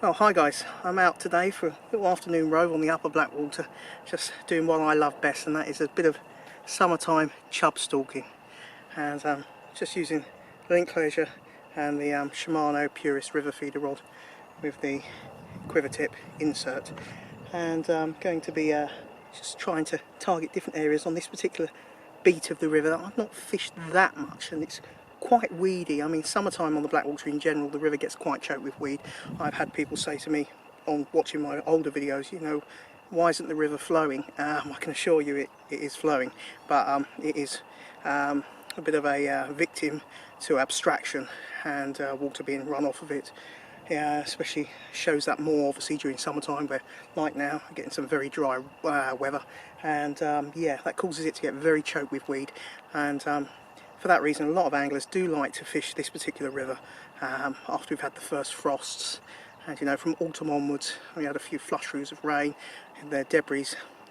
Oh, hi guys, I'm out today for a little afternoon rove on the upper Blackwater, just doing what I love best, and that is a bit of summertime chub stalking, and just using link leisure and the Shimano Purist river feeder rod with the quiver tip insert, and going to be just trying to target different areas on this particular beat of the river. I've not fished that much and it's quite weedy. I mean, summertime on the Blackwater in general, the river gets quite choked with weed. I've had people say to me on watching my older videos, you know, why isn't the river flowing? I can assure you it is flowing, but it is a bit of a victim to abstraction and water being run off of it. Yeah, especially shows that more obviously during summertime, where like now we're getting some very dry weather, and yeah, that causes it to get very choked with weed, and for that reason a lot of anglers do like to fish this particular river after we've had the first frosts. And you know, from autumn onwards we had a few flush-throughs of rain and the debris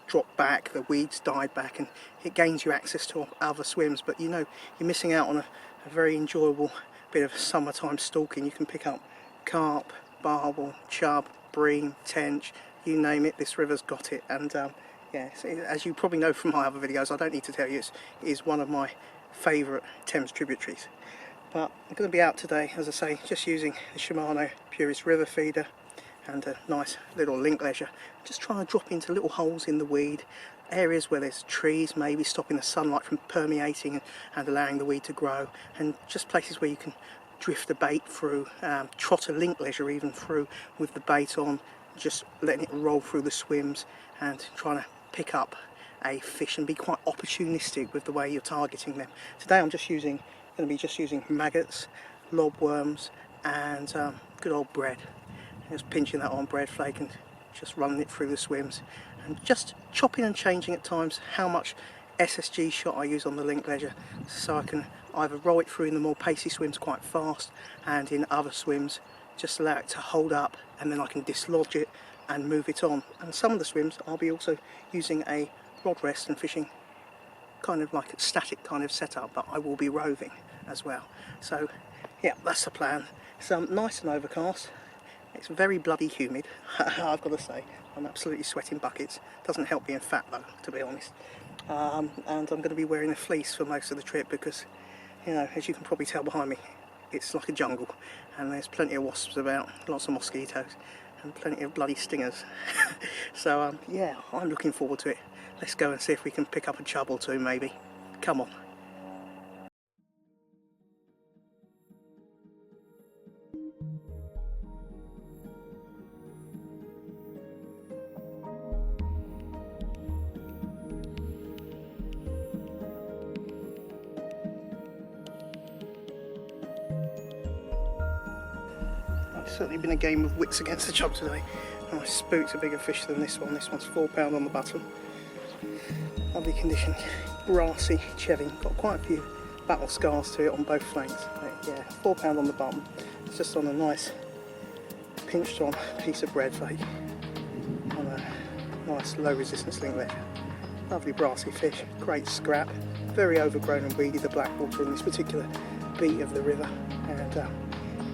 dropped back, the weeds died back, and it gains you access to other swims, but you know, you're missing out on a very enjoyable bit of summertime stalking. You can pick up carp, barbel, chub, bream, tench, you name it, this river's got it. And yeah, so as you probably know from my other videos, I don't need to tell you, it is one of my favourite Thames tributaries. But I'm going to be out today, as I say, just using the Shimano Purist river feeder and a nice little link leisure, just trying to drop into little holes in the weed, areas where there's trees, maybe stopping the sunlight from permeating and allowing the weed to grow, and just places where you can drift the bait through, trot a link leisure even through with the bait on, just letting it roll through the swims and trying to pick up a fish and be quite opportunistic with the way you're targeting them. Today I'm going to be just using maggots, lobworms and good old bread. Just pinching that on bread flake and just running it through the swims, and just chopping and changing at times how much SSG shot I use on the link leisure, so I can either roll it through in the more pacey swims quite fast, and in other swims just allow it to hold up and then I can dislodge it and move it on. And some of the swims I'll be also using a rod rest and fishing kind of like a static kind of setup, but I will be roving as well. So yeah, that's the plan. It's nice and overcast. It's very bloody humid, I've got to say. I'm absolutely sweating buckets. Doesn't help being fat though, to be honest. And I'm going to be wearing a fleece for most of the trip because, you know, as you can probably tell behind me, it's like a jungle and there's plenty of wasps about, lots of mosquitoes and plenty of bloody stingers. So yeah, I'm looking forward to it. Let's go and see if we can pick up a chub or two maybe. Come on. It's certainly been a game of wits against the chub today. And I spooked a bigger fish than this one. This one's 4 pound on the bottom. Lovely condition, brassy cheving. Got quite a few battle scars to it on both flanks. But yeah, 4 pound on the bottom. It's just on a nice pinched on piece of bread flake on a nice low resistance link leisure. Lovely brassy fish, great scrap. Very overgrown and weedy, the Blackwater in this particular beat of the river, and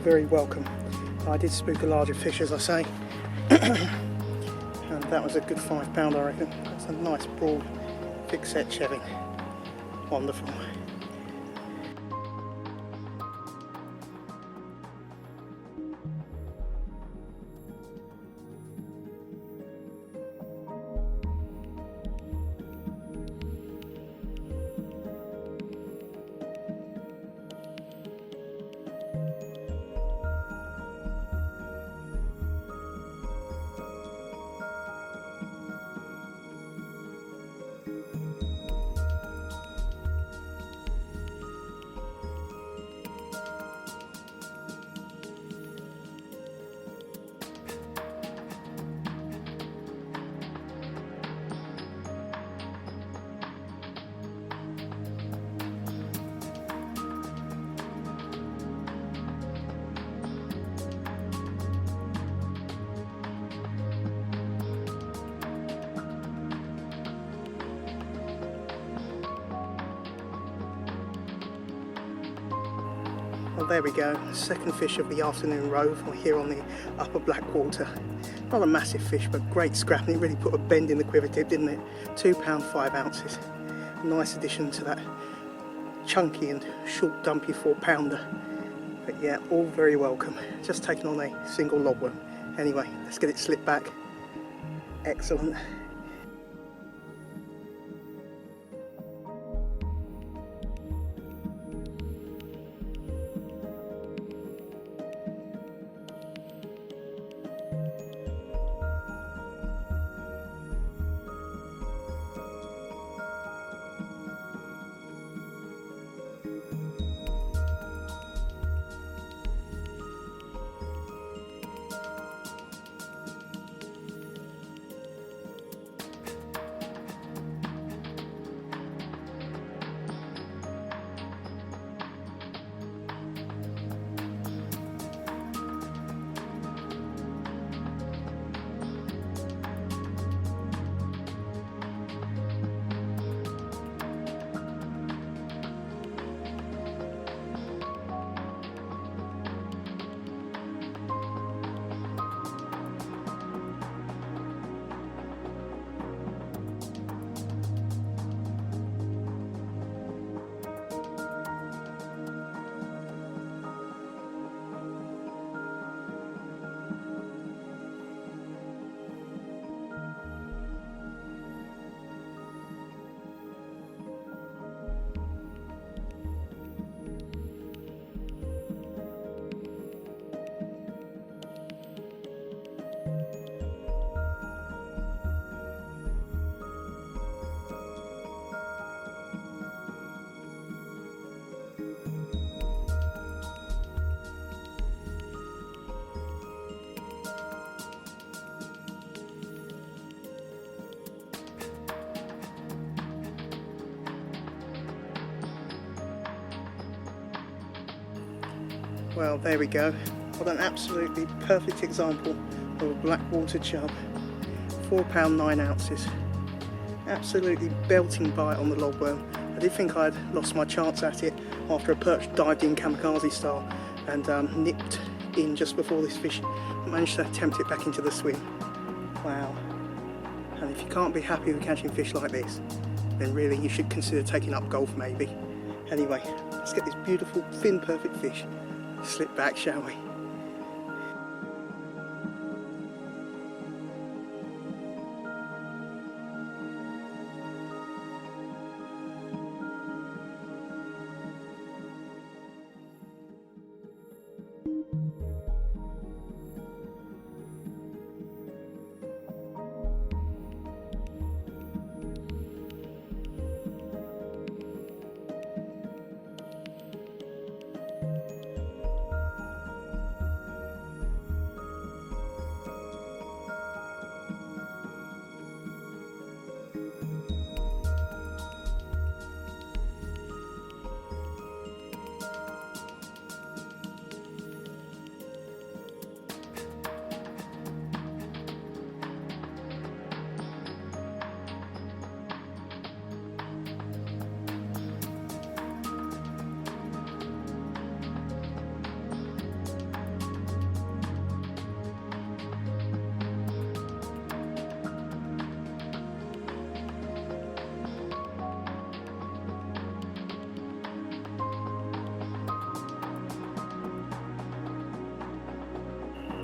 very welcome. I did spook a larger fish, as I say, and that was a good 5 pound, I reckon. That's a nice broad thick set cheving. Wonderful. Well, there we go, second fish of the afternoon rove here on the upper Blackwater. Not a massive fish, but great scrap, and it really put a bend in the quiver tip, didn't it? £2 5 ounces. Nice addition to that chunky and short dumpy 4-pounder. But yeah, all very welcome. Just taken on a single lobworm. Anyway, let's get it slipped back. Excellent. Well, there we go. What an absolutely perfect example of a Blackwater chub. £4 9 ounces. Absolutely belting bite on the lobworm. I did think I'd lost my chance at it after a perch dived in kamikaze style and nipped in just before this fish managed to tempt it back into the swim. Wow. And if you can't be happy with catching fish like this, then really you should consider taking up golf maybe. Anyway, let's get this beautiful fin perfect fish slip back, shall we?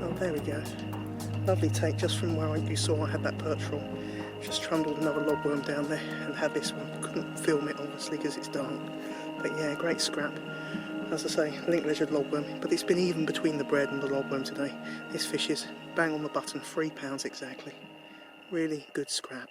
Oh, there we go. Lovely take just from where you saw I had that perch from. Just trundled another lobworm down there and had this one. Couldn't film it obviously because it's dark. But yeah, great scrap. As I say, link-leisured lobworm, but it's been even between the bread and the lobworm today. This fish is bang on the button, £3 exactly. Really good scrap.